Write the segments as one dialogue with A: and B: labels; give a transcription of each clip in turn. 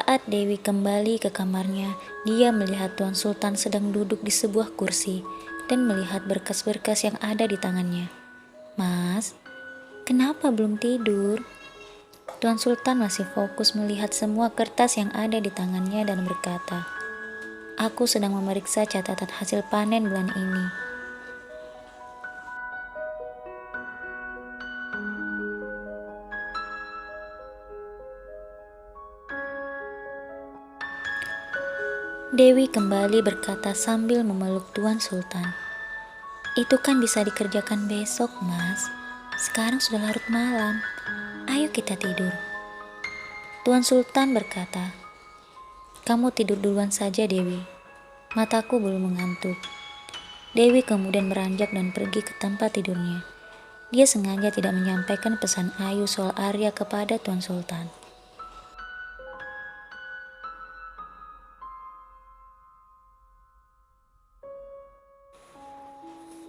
A: Saat Dewi kembali ke kamarnya, dia melihat Tuan Sultan sedang duduk di sebuah kursi dan melihat berkas-berkas yang ada di tangannya. "Mas, kenapa belum tidur?" Tuan Sultan masih fokus melihat semua kertas yang ada di tangannya dan berkata, "Aku sedang memeriksa catatan hasil panen bulan ini." Dewi kembali berkata sambil memeluk Tuan Sultan, "Itu kan bisa dikerjakan besok, Mas. Sekarang sudah larut malam. Ayo kita tidur." Tuan Sultan berkata, "Kamu tidur duluan saja, Dewi. Mataku belum mengantuk." Dewi kemudian beranjak dan pergi ke tempat tidurnya. Dia sengaja tidak menyampaikan pesan Ayu soal Arya kepada Tuan Sultan.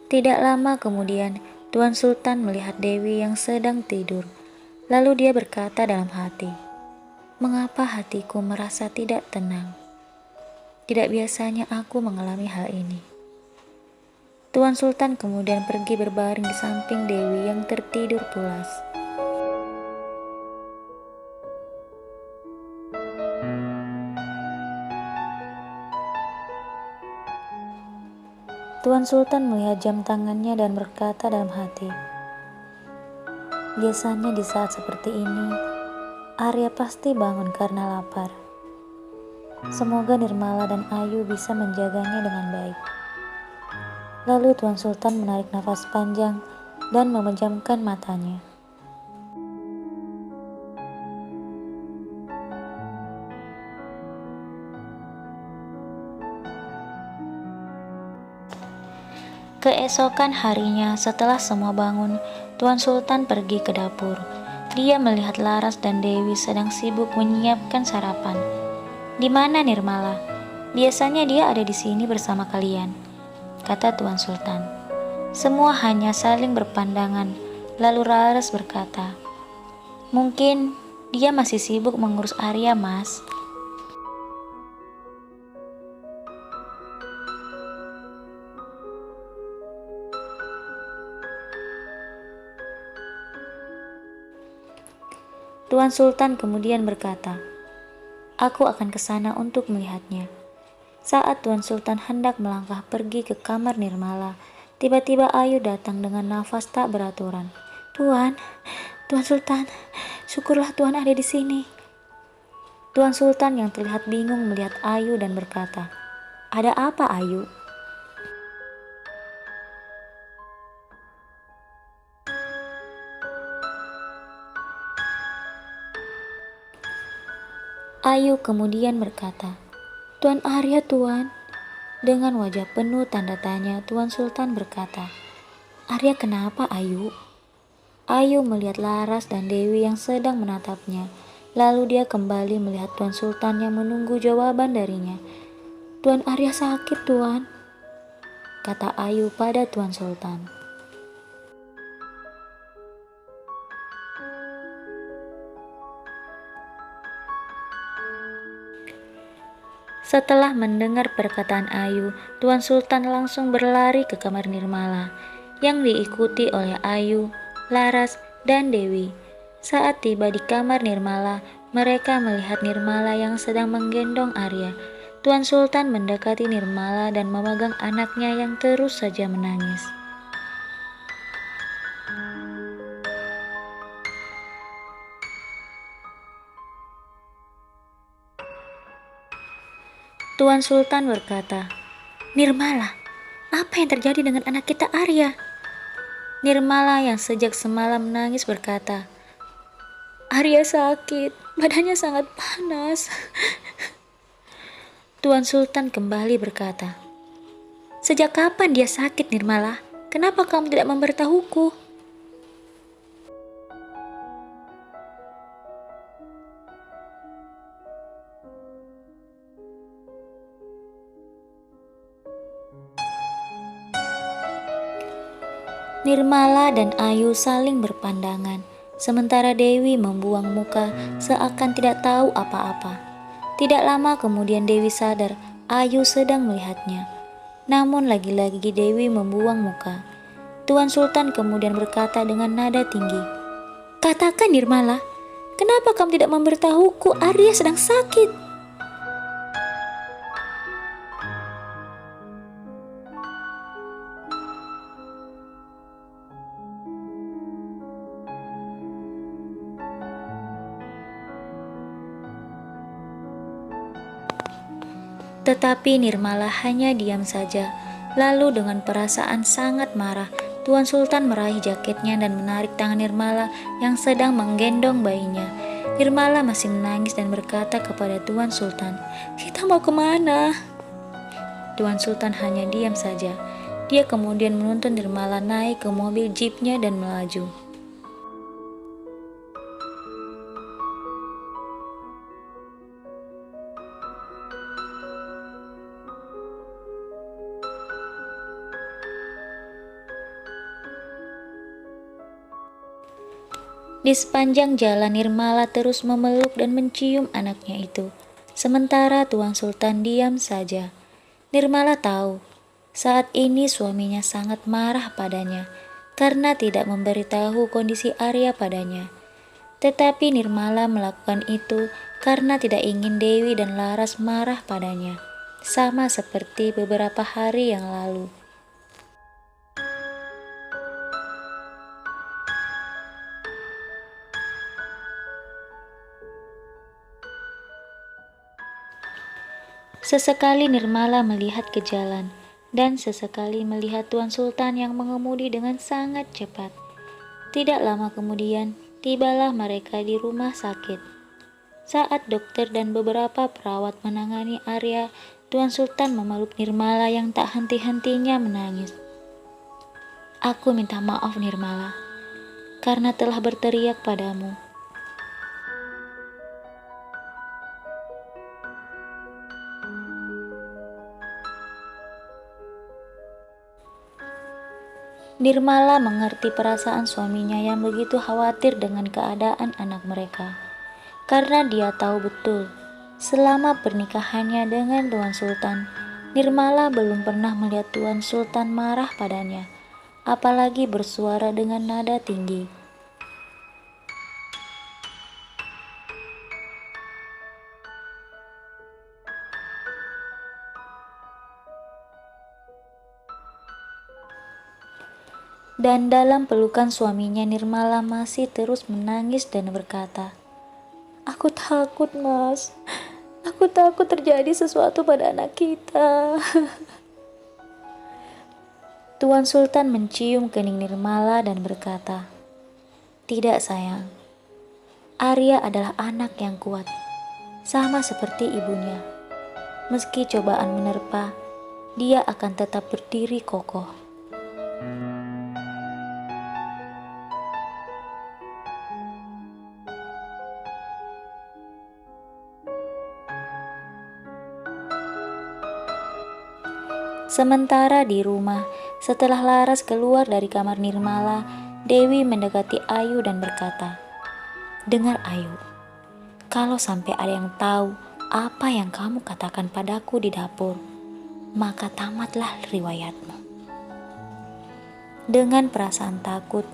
A: Tidak lama kemudian, Tuan Sultan melihat Dewi yang sedang tidur. Lalu dia berkata dalam hati, "Mengapa hatiku merasa tidak tenang? Tidak biasanya aku mengalami hal ini." Tuan Sultan kemudian pergi berbaring di samping Dewi yang tertidur pulas. Tuan Sultan melihat jam tangannya dan berkata dalam hati, "Biasanya di saat seperti ini, Arya pasti bangun karena lapar. Semoga Nirmala dan Ayu bisa menjaganya dengan baik." Lalu Tuan Sultan menarik nafas panjang dan memejamkan matanya. Keesokan harinya, setelah semua bangun, Tuan Sultan pergi ke dapur. Dia melihat Laras dan Dewi sedang sibuk menyiapkan sarapan. "Di mana Nirmala? Biasanya dia ada di sini bersama kalian," kata Tuan Sultan. Semua hanya saling berpandangan. Lalu Laras berkata, "Mungkin dia masih sibuk mengurus Arya, Mas." Tuan Sultan kemudian berkata, "Aku akan ke sana untuk melihatnya." Saat Tuan Sultan hendak melangkah pergi ke kamar Nirmala, tiba-tiba Ayu datang dengan nafas tak beraturan. "Tuan, Tuan Sultan, syukurlah Tuan ada di sini." Tuan Sultan yang terlihat bingung melihat Ayu dan berkata, "Ada apa, Ayu?" Ayu kemudian berkata, "Tuan Arya, Tuan." Dengan wajah penuh tanda tanya, Tuan Sultan berkata, "Arya kenapa, Ayu?" Ayu melihat Laras dan Dewi yang sedang menatapnya. Lalu dia kembali melihat Tuan Sultan yang menunggu jawaban darinya. "Tuan Arya sakit, Tuan," kata Ayu pada Tuan Sultan. Setelah mendengar perkataan Ayu, Tuan Sultan langsung berlari ke kamar Nirmala, yang diikuti oleh Ayu, Laras, dan Dewi. Saat tiba di kamar Nirmala, mereka melihat Nirmala yang sedang menggendong Arya. Tuan Sultan mendekati Nirmala dan memegang anaknya yang terus saja menangis. Tuan Sultan berkata, "Nirmala, apa yang terjadi dengan anak kita Arya?" Nirmala yang sejak semalam menangis berkata, "Arya sakit, badannya sangat panas." Tuan Sultan kembali berkata, "Sejak kapan dia sakit, Nirmala? Kenapa kamu tidak memberitahuku?" Nirmala dan Ayu saling berpandangan, sementara Dewi membuang muka seakan tidak tahu apa-apa. Tidak lama kemudian Dewi sadar Ayu sedang melihatnya. Namun lagi-lagi Dewi membuang muka. Tuan Sultan kemudian berkata dengan nada tinggi, "Katakan Nirmala, kenapa kamu tidak memberitahuku Arya sedang sakit?" Tetapi Nirmala hanya diam saja. Lalu dengan perasaan sangat marah, Tuan Sultan meraih jaketnya dan menarik tangan Nirmala yang sedang menggendong bayinya. Nirmala masih menangis dan berkata kepada Tuan Sultan, "Kita mau kemana?" Tuan Sultan hanya diam saja. Dia kemudian menuntun Nirmala naik ke mobil jeepnya dan melaju. Di sepanjang jalan Nirmala terus memeluk dan mencium anaknya itu. Sementara Tuan Sultan diam saja. Nirmala tahu, saat ini suaminya sangat marah padanya karena tidak memberitahu kondisi Arya padanya. Tetapi Nirmala melakukan itu karena tidak ingin Dewi dan Laras marah padanya, sama seperti beberapa hari yang lalu. Sesekali Nirmala melihat ke jalan, dan sesekali melihat Tuan Sultan yang mengemudi dengan sangat cepat. Tidak lama kemudian, tibalah mereka di rumah sakit. Saat dokter dan beberapa perawat menangani Arya, Tuan Sultan memeluk Nirmala yang tak henti-hentinya menangis. "Aku minta maaf Nirmala, karena telah berteriak padamu. Nirmala mengerti perasaan suaminya yang begitu khawatir dengan keadaan anak mereka. Karena dia tahu betul, selama pernikahannya dengan Tuan Sultan, Nirmala belum pernah melihat Tuan Sultan marah padanya, apalagi bersuara dengan nada tinggi. Dan dalam pelukan suaminya, Nirmala masih terus menangis dan berkata, "Aku takut, Mas. Aku takut terjadi sesuatu pada anak kita." Tuan Sultan mencium kening Nirmala dan berkata, "Tidak sayang, Arya adalah anak yang kuat, sama seperti ibunya. Meski cobaan menerpa, dia akan tetap berdiri kokoh." Sementara di rumah, setelah Laras keluar dari kamar Nirmala, Dewi mendekati Ayu dan berkata, "Dengar Ayu, kalau sampai ada yang tahu apa yang kamu katakan padaku di dapur, maka tamatlah riwayatmu." Dengan perasaan takut,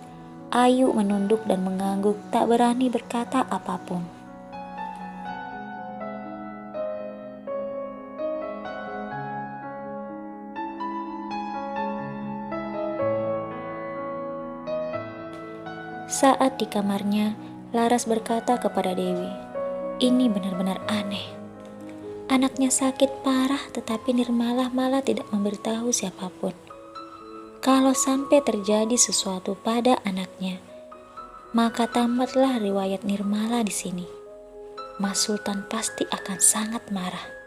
A: Ayu menunduk dan mengangguk, tak berani berkata apapun. Saat di kamarnya, Laras berkata kepada Dewi, "Ini benar-benar aneh. Anaknya sakit parah tetapi Nirmala malah tidak memberitahu siapapun. Kalau sampai terjadi sesuatu pada anaknya, maka tamatlah riwayat Nirmala di sini. Mas Sultan pasti akan sangat marah."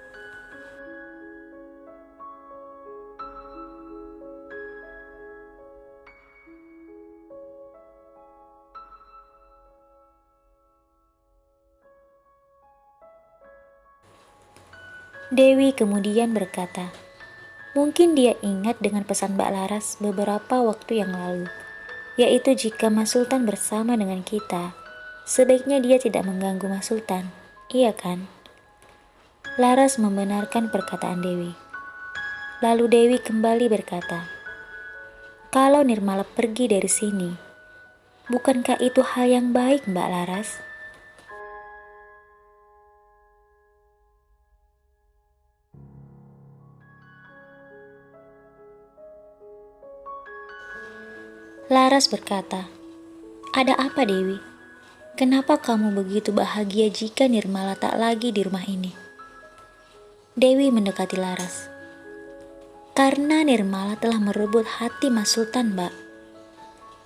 A: Dewi kemudian berkata, "Mungkin dia ingat dengan pesan Mbak Laras beberapa waktu yang lalu, yaitu jika Mas Sultan bersama dengan kita, sebaiknya dia tidak mengganggu Mas Sultan, iya kan?" Laras membenarkan perkataan Dewi. Lalu Dewi kembali berkata, "Kalau Nirmala pergi dari sini, bukankah itu hal yang baik, Mbak Laras?" Laras berkata, "Ada apa, Dewi? Kenapa kamu begitu bahagia jika Nirmala tak lagi di rumah ini?" Dewi mendekati Laras. "Karena Nirmala telah merebut hati Mas Sultan, Mbak.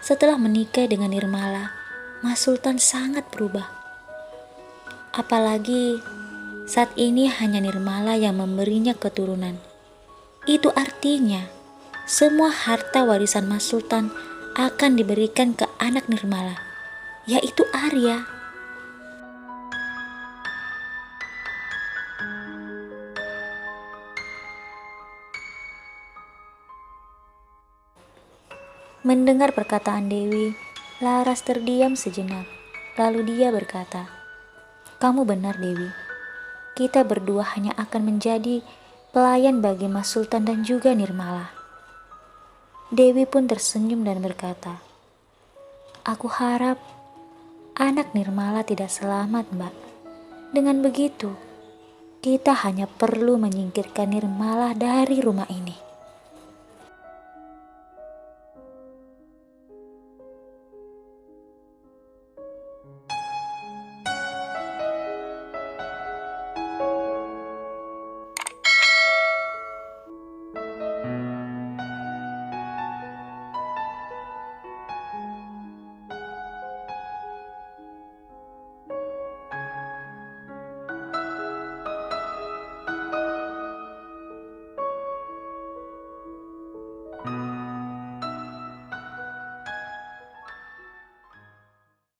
A: Setelah menikah dengan Nirmala, Mas Sultan sangat berubah. Apalagi saat ini hanya Nirmala yang memberinya keturunan. Itu artinya semua harta warisan Mas Sultan akan diberikan ke anak Nirmala, yaitu Arya." Mendengar perkataan Dewi, Laras terdiam sejenak. Lalu dia berkata, "Kamu benar, Dewi. Kita berdua hanya akan menjadi pelayan bagi Mas Sultan dan juga Nirmala." Dewi pun tersenyum dan berkata, "Aku harap anak Nirmala tidak selamat, Mbak. Dengan begitu, kita hanya perlu menyingkirkan Nirmala dari rumah ini."